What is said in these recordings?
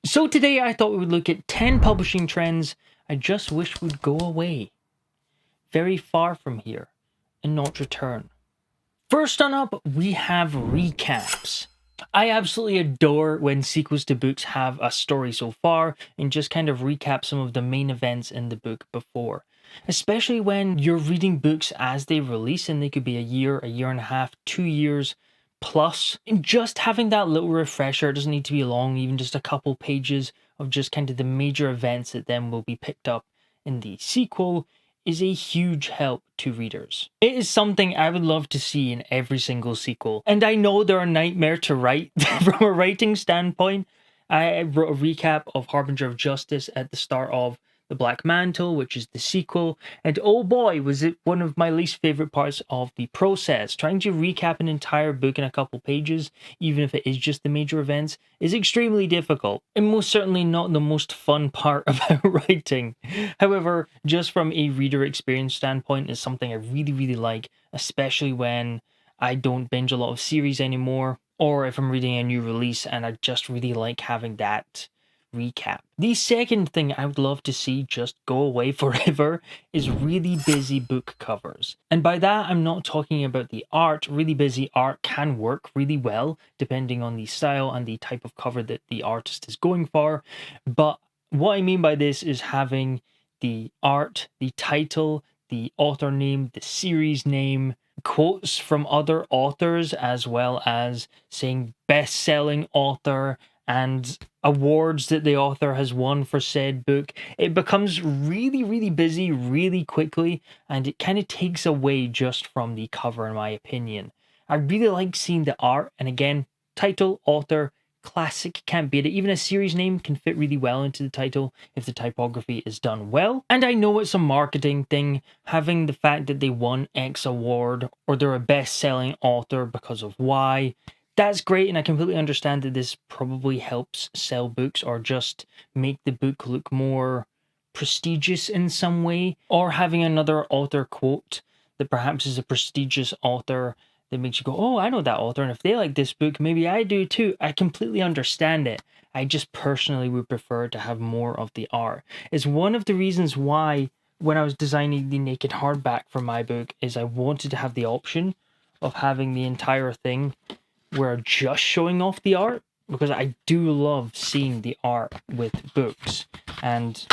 So today I thought we would look at 10 publishing trends I just wish would go away. Very far from here and not return. First on up, we have recaps. I absolutely adore when sequels to books have a story so far and just kind of recap some of the main events in the book before. Especially when you're reading books as they release and they could be a year and a half, 2 years plus. And just having that little refresher, it doesn't need to be long, even just a couple pages of just kind of the major events that then will be picked up in the sequel is a huge help to readers. It is something I would love to see in every single sequel. And I know they're a nightmare to write from a writing standpoint. I wrote a recap of Harbinger of Justice at the start of The Black Mantle, which is the sequel, and oh boy, was it one of my least favorite parts of the process. Trying to recap an entire book in a couple pages, even if it is just the major events, is extremely difficult, and most certainly not the most fun part about writing. However, just from a reader experience standpoint, is something I really like, especially when I don't binge a lot of series anymore, or if I'm reading a new release and I just really like having that recap. The second thing I would love to see just go away forever is really busy book covers. And by that, I'm not talking about the art. Really busy art can work really well, depending on the style and the type of cover that the artist is going for. But what I mean by this is having the art, the title, the author name, the series name, quotes from other authors, as well as saying best-selling author and awards that the author has won for said book. It becomes really busy really quickly, and it kind of takes away just from the cover, in my opinion. I really like seeing the art, and again, title, author, classic, can't beat it. Even a series name can fit really well into the title if the typography is done well. And I know it's a marketing thing, having the fact that they won X award or they're a best-selling author because of Y. That's great, and I completely understand that this probably helps sell books or just make the book look more prestigious in some way, or having another author quote that perhaps is a prestigious author that makes you go, oh, I know that author, and if they like this book, maybe I do too. I completely understand it. I just personally would prefer to have more of the art. It's one of the reasons why when I was designing the naked hardback for my book is I wanted to have the option of having the entire thing where just showing off the art, because I do love seeing the art with books. And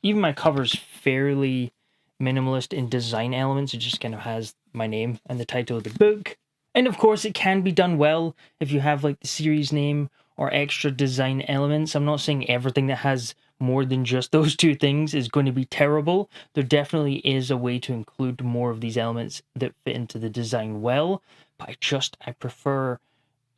even my cover's fairly minimalist in design elements. It just kind of has my name and the title of the book. And of course, it can be done well if you have like the series name or extra design elements. I'm not saying everything that has more than just those two things is going to be terrible. There definitely is a way to include more of these elements that fit into the design well, but I prefer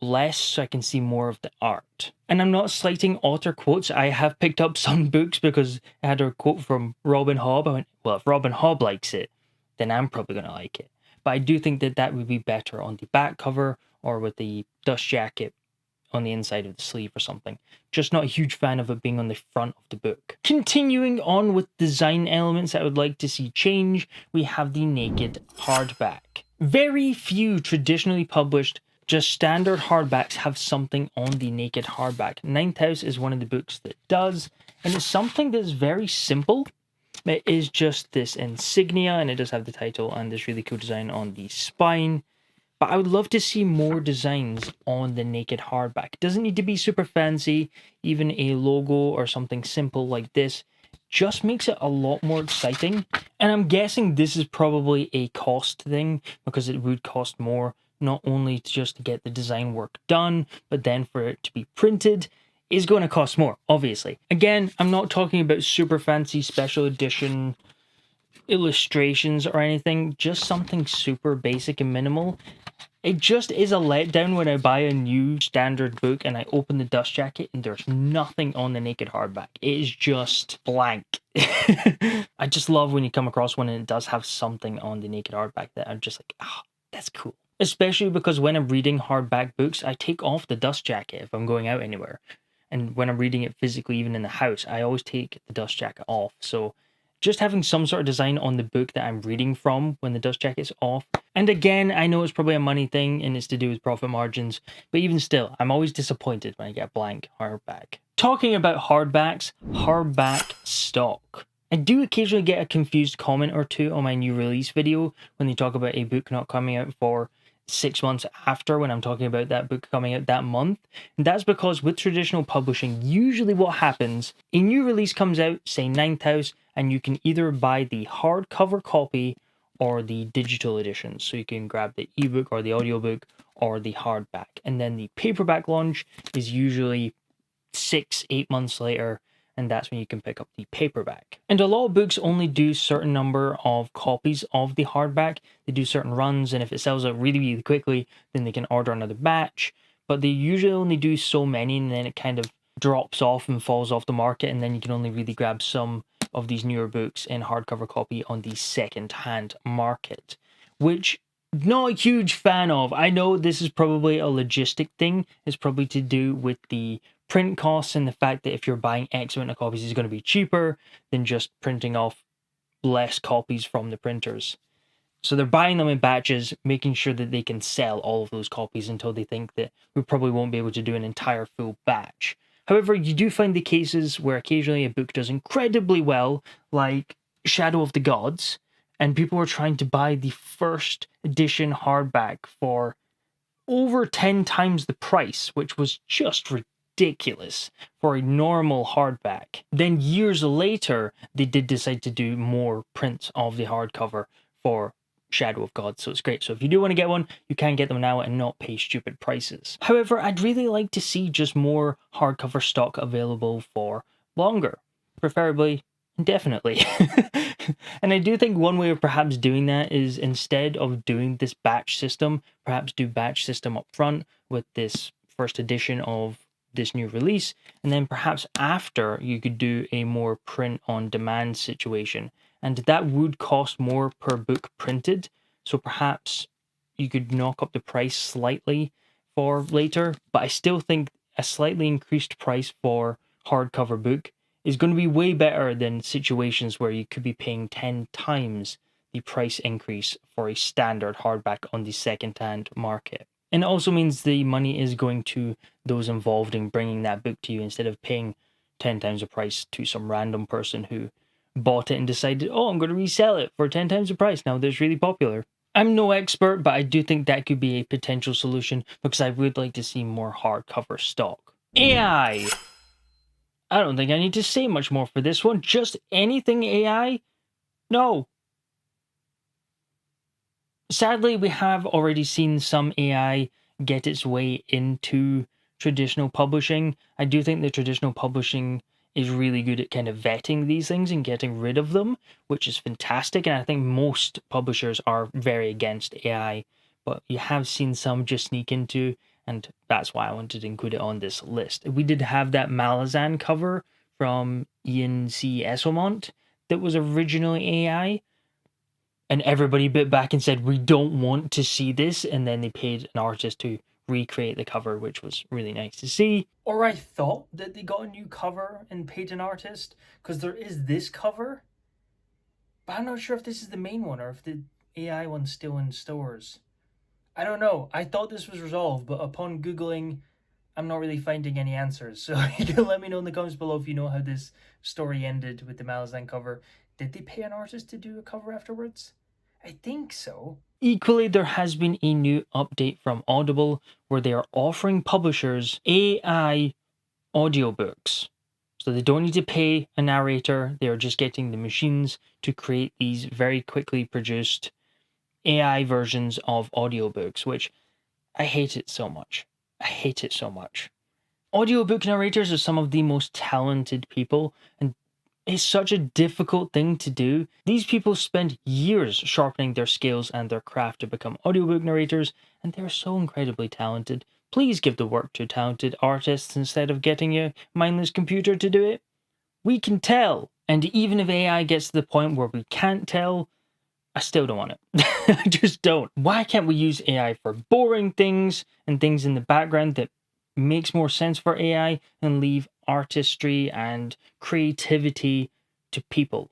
less so I can see more of the art. And I'm not slighting author quotes. I have picked up some books because I had a quote from Robin Hobb. I went, well, if Robin Hobb likes it, then I'm probably going to like it. But I do think that that would be better on the back cover or with the dust jacket on the inside of the sleeve or something. Just not a huge fan of it being on the front of the book. Continuing on with design elements I would like to see change, we have the naked hardback. Very few traditionally published just standard hardbacks have something on the naked hardback. Ninth House is one of the books that does, and it's something that's very simple. It is just this insignia, and it does have the title and this really cool design on the spine. But I would love to see more designs on the naked hardback. It doesn't need to be super fancy. Even a logo or something simple like this just makes it a lot more exciting. And I'm guessing this is probably a cost thing, because it would cost more not only just to get the design work done, but then for it to be printed is going to cost more, obviously. Again, I'm not talking about super fancy special edition illustrations or anything, just something super basic and minimal. It just is a letdown when I buy a new standard book and I open the dust jacket and there's nothing on the naked hardback. It is just blank. I just love when you come across one and it does have something on the naked hardback that I'm just like, ah, that's cool. Especially because when I'm reading hardback books, I take off the dust jacket if I'm going out anywhere. And when I'm reading it physically, even in the house, I always take the dust jacket off. So just having some sort of design on the book that I'm reading from when the dust jacket's off. And again, I know it's probably a money thing and it's to do with profit margins, but even still, I'm always disappointed when I get a blank hardback. Talking about hardbacks, Hardback Stock. I do occasionally get a confused comment or two on my new release video when they talk about a book not coming out for 6 months after, when I'm talking about that book coming out that month. And that's because with traditional publishing, usually what happens, a new release comes out, say 9th house, and you can either buy the hardcover copy or the digital edition. So you can grab the ebook or the audiobook or the hardback. And then the paperback launch is usually 6-8 months later, and that's when you can pick up the paperback. And a lot of books only do certain number of copies of the hardback. They do certain runs, and if it sells out really, really quickly, then they can order another batch. But they usually only do so many, and then it kind of drops off and falls off the market, and then you can only really grab some of these newer books in hardcover copy on the second-hand market, which not a huge fan of. I know this is probably a logistic thing. It's probably to do with the print costs and the fact that if you're buying X amount of copies, it's going to be cheaper than just printing off less copies from the printers. So they're buying them in batches, making sure that they can sell all of those copies until they think that we probably won't be able to do an entire full batch. However, you do find the cases where occasionally a book does incredibly well, like Shadow of the Gods, and people are trying to buy the first edition hardback for over 10 times the price, which was just ridiculous for a normal hardback. Then years later, they did decide to do more prints of the hardcover for Shadow of God, so it's great. So if you do want to get one, you can get them now and not pay stupid prices. However, I'd really like to see just more hardcover stock available for longer, preferably indefinitely. And I do think one way of perhaps doing that is, instead of doing this batch system, perhaps do batch system up front with this first edition of this new release, and then perhaps after you could do a more print on demand situation, and that would cost more per book printed. So perhaps you could knock up the price slightly for later, but I still think a slightly increased price for hardcover book is going to be way better than situations where you could be paying 10 times the price increase for a standard hardback on the second-hand market. And it also means the money is going to those involved in bringing that book to you, instead of paying 10 times the price to some random person who bought it and decided, oh, I'm going to resell it for 10 times the price now that it's really popular. I'm no expert, but I do think that could be a potential solution, because I would like to see more hardcover stock. AI! I don't think I need to say much more for this one. Just anything AI? No. Sadly, we have already seen some AI get its way into traditional publishing. I do think that traditional publishing is really good at kind of vetting these things and getting rid of them, which is fantastic. And I think most publishers are very against AI, but you have seen some just sneak into, and that's why I wanted to include it on this list. We did have that Malazan cover from Ian C. Esselmont that was originally AI, and everybody bit back and said, we don't want to see this, and then they paid an artist to recreate the cover, which was really nice to see. Or I thought that they got a new cover and paid an artist, because there is this cover, but I'm not sure if this is the main one or if the AI one's still in stores. I don't know. I thought this was resolved, but upon Googling, I'm not really finding any answers. So you can let me know in the comments below if you know how this story ended with the Malazan cover. Did they pay an artist to do a cover afterwards? I think so. Equally, there has been a new update from Audible where they are offering publishers AI audiobooks. So they don't need to pay a narrator. They are just getting the machines to create these very quickly produced AI versions of audiobooks, which I hate it so much. I hate it so much. Audiobook narrators are some of the most talented people, and it's such a difficult thing to do. These people spend years sharpening their skills and their craft to become audiobook narrators, and they're so incredibly talented. Please give the work to talented artists instead of getting a mindless computer to do it. We can tell, and even if AI gets to the point where we can't tell, I still don't want it. I just don't. Why can't we use AI for boring things and things in the background that makes more sense for AI, and leave artistry and creativity to people?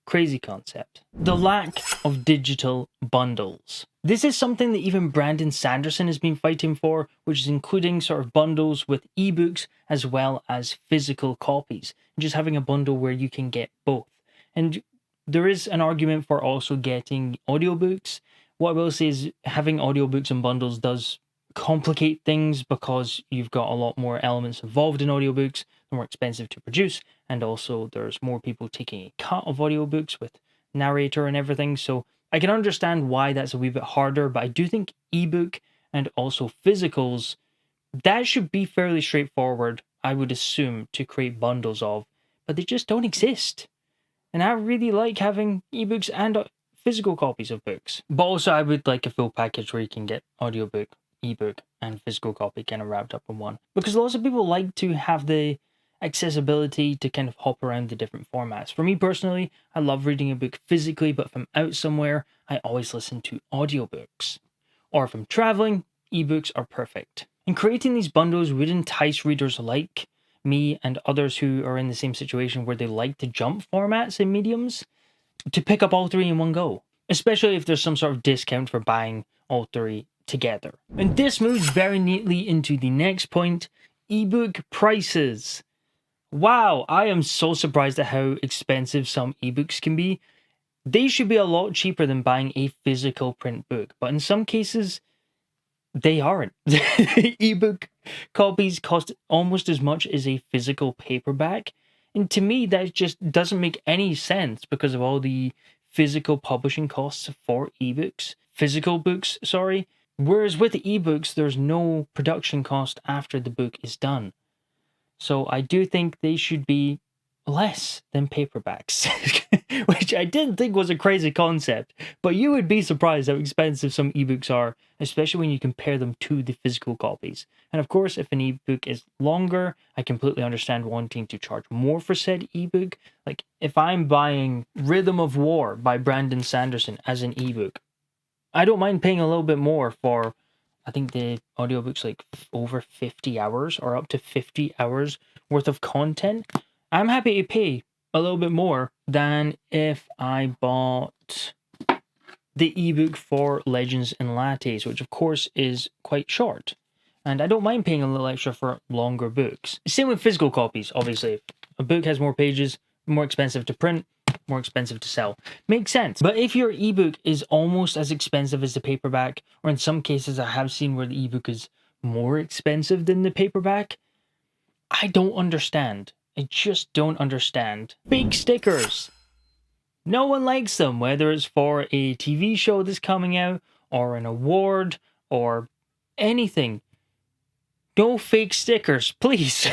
Crazy concept. The lack of digital bundles. This is something that even Brandon Sanderson has been fighting for, which is including sort of bundles with ebooks as well as physical copies. Just having a bundle where you can get both. And there is an argument for also getting audiobooks. What I will say is having audiobooks and bundles does complicate things because you've got a lot more elements involved in audiobooks. They're more expensive to produce, and also there's more people taking a cut of audiobooks with narrator and everything. So I can understand why that's a wee bit harder, but I do think ebook and also physicals, that should be fairly straightforward, I would assume, to create bundles of, but they just don't exist. And I really like having ebooks and physical copies of books. But also I would like a full package where you can get audiobook, ebook, and physical copy kind of wrapped up in one. Because lots of people like to have the accessibility to kind of hop around the different formats. For me personally, I love reading a book physically, but if I'm out somewhere, I always listen to audiobooks. Or if I'm traveling, ebooks are perfect. And creating these bundles would entice readers like me and others who are in the same situation where they like to jump formats and mediums to pick up all three in one go, especially if there's some sort of discount for buying all three together. And this moves very neatly into the next point, ebook prices. Wow, I am so surprised at how expensive some ebooks can be. They should be a lot cheaper than buying a physical print book, but in some cases, they aren't. Ebook copies cost almost as much as a physical paperback. And to me, that just doesn't make any sense because of all the physical publishing costs for ebooks. Physical books, sorry. Whereas with ebooks, there's no production cost after the book is done. So I do think they should be less than paperbacks, which I didn't think was a crazy concept, but you would be surprised how expensive some ebooks are, especially when you compare them to the physical copies. And of course, if an ebook is longer, I completely understand wanting to charge more for said ebook. Like if I'm buying Rhythm of War by Brandon Sanderson as an ebook, I don't mind paying a little bit more for, I think the audiobook's like over 50 hours or up to 50 hours worth of content. I'm happy to pay a little bit more than if I bought the ebook for Legends and Lattes, which of course is quite short. And I don't mind paying a little extra for longer books. Same with physical copies, obviously. If a book has more pages, more expensive to print, more expensive to sell. Makes sense. But if your ebook is almost as expensive as the paperback, or in some cases I have seen where the ebook is more expensive than the paperback, I don't understand. I just don't understand. Fake stickers. No one likes them, whether it's for a TV show that's coming out, or an award, or anything. No fake stickers, please.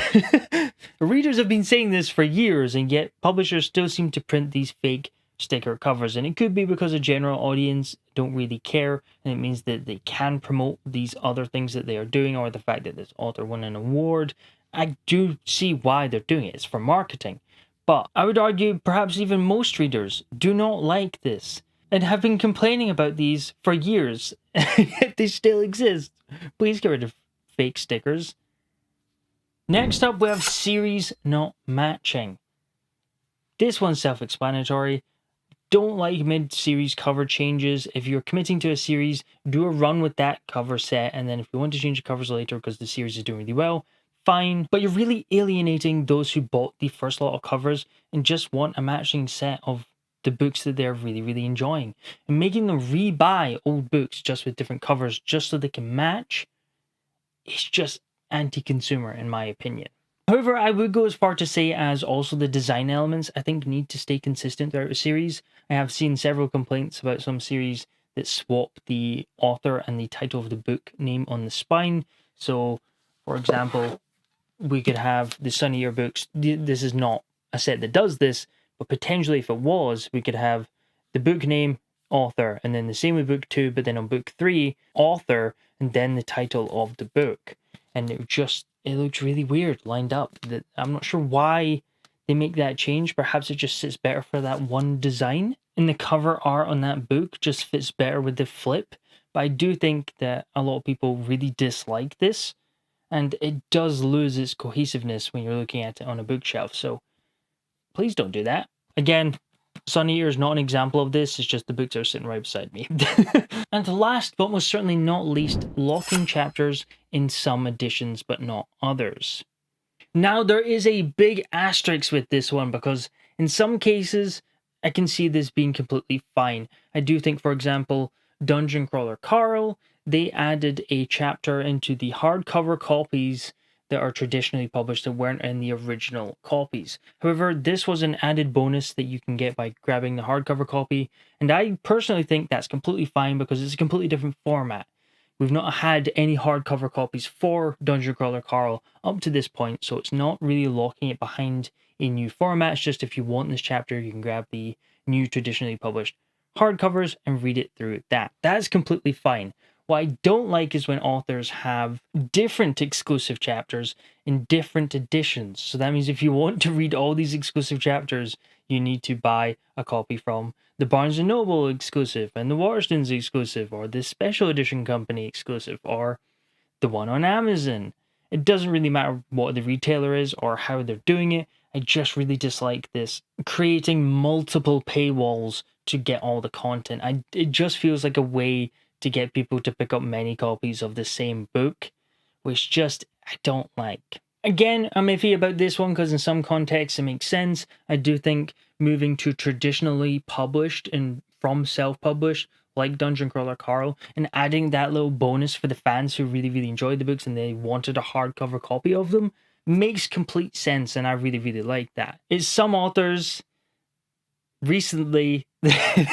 Readers have been saying this for years, and yet publishers still seem to print these fake sticker covers. And it could be because a general audience don't really care, and it means that they can promote these other things that they are doing, or the fact that this author won an award. I do see why they're doing it. It's for marketing. But I would argue perhaps even most readers do not like this and have been complaining about these for years, yet they still exist. Please get rid of fake stickers. Next up, we have series not matching. This one's self-explanatory. Don't like mid-series cover changes. If you're committing to a series, do a run with that cover set, and then if you want to change the covers later because the series is doing really well, fine. But you're really alienating those who bought the first lot of covers and just want a matching set of the books that they're really, really enjoying. And making them re-buy old books just with different covers just so they can match, it's just anti-consumer in my opinion. However, I would go as far to say as also the design elements I think need to stay consistent throughout a series. I have seen several complaints about some series that swap the author and the title of the book name on the spine. So, for example, we could have the Sunny Year books. This is not a set that does this, but potentially if it was, we could have the book name, author, and then the same with book 2, but then on book 3, author, and then the title of the book. And it looks really weird lined up. That I'm not sure why they make that change. Perhaps it just sits better for that one design. And the cover art on that book just fits better with the flip. But I do think that a lot of people really dislike this. And it does lose its cohesiveness when you're looking at it on a bookshelf. So please don't do that. Again, Sun Eater is not an example of this, it's just the books are sitting right beside me. And last but most certainly not least, locking chapters in some editions but not others. Now there is a big asterisk with this one, because in some cases I can see this being completely fine. I do think, for example, Dungeon Crawler Carl, they added a chapter into the hardcover copies that are traditionally published that weren't in the original copies. However, this was an added bonus that you can get by grabbing the hardcover copy, and I personally think that's completely fine because it's a completely different format. We've not had any hardcover copies for Dungeon Crawler Carl up to this point, so it's not really locking it behind a new format. It's just if you want this chapter, you can grab the new traditionally published hardcovers and read it through that. That's completely fine. What I don't like is when authors have different exclusive chapters in different editions. So that means if you want to read all these exclusive chapters, you need to buy a copy from the Barnes & Noble exclusive and the Waterstones exclusive, or the Special Edition Company exclusive, or the one on Amazon. It doesn't really matter what the retailer is or how they're doing it. I just really dislike this creating multiple paywalls to get all the content. It just feels like a way to get people to pick up many copies of the same book, which just I don't like. Again, I'm iffy about this one because in some contexts it makes sense. I do think moving to traditionally published and from self-published, like Dungeon Crawler Carl, and adding that little bonus for the fans who really, really enjoyed the books and they wanted a hardcover copy of them, makes complete sense, and I really, really like that. It's some authors recently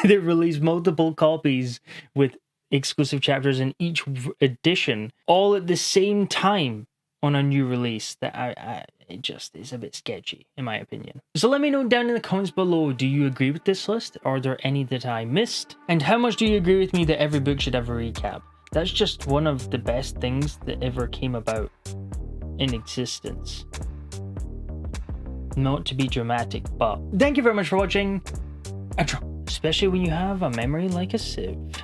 they released multiple copies with exclusive chapters in each edition, all at the same time on a new release, that it just is a bit sketchy in my opinion. So let me know down in the comments below, do you agree with this list? Are there any that I missed? And how much do you agree with me that every book should have a recap? That's just one of the best things that ever came about in existence. Not to be dramatic, but thank you very much for watching, especially when you have a memory like a sieve.